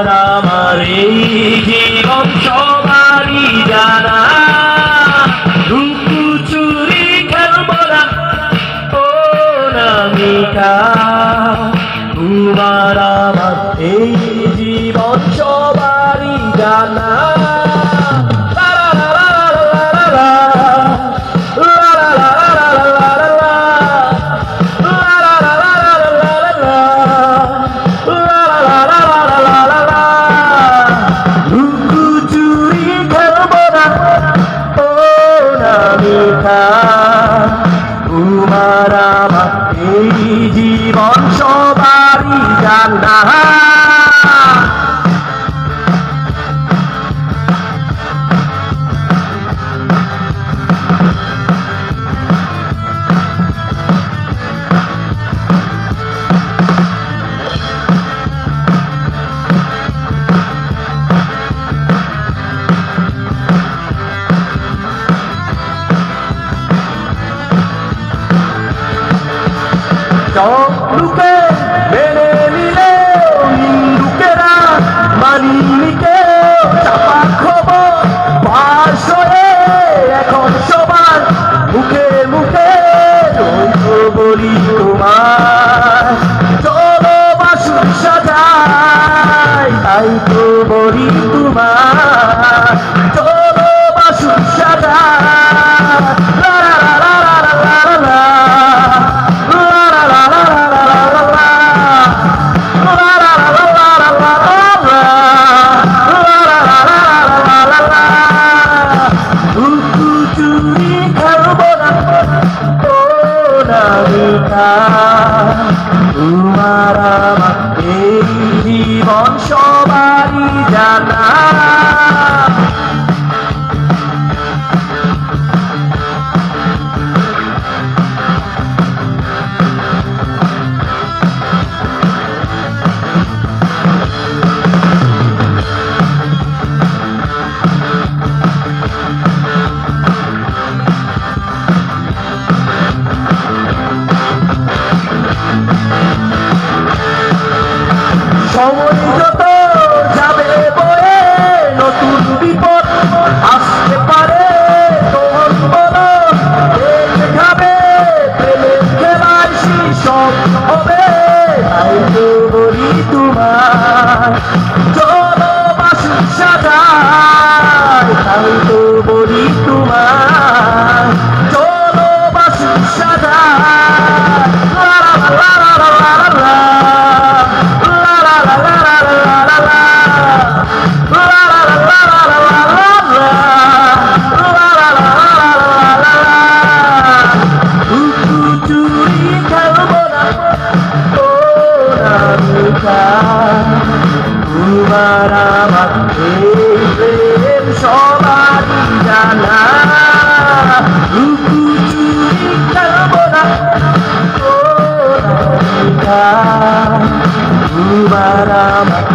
আমার এই জীবন সবারই জানা, লুকোচুরি খেলব না ও নামিকা। তোমার আমার এই জীবন সবারই জানা। তোমার আমার এই জীবন সবারই জানা। লোকে মেনে নিলে লোকেরা মানিকে চাপা খবর পাশ হয়ে এখন সবার মুখে মুখে বলি তোমার চলো বাসুর সাজাই, তাই তো বলি তোমার চলো বাসুর সাজাই। তোমার আমার এই জীবন সবারই জানা। সময় যত যাবে বয়ে নতুন বিপদ আসতে পারে, তখন বলো দেখে খাবে প্রেমের খেলায় সব হবে। তাই তো বলি তোমার চলো বাসুর সাজাই, তাই তো বলি তোমার চলো বাসুর সাজাই। তোমার আমার এই প্রেম সবারই জানা, লুকোচুরি খেলব না ও নামিকা। তোমার আমার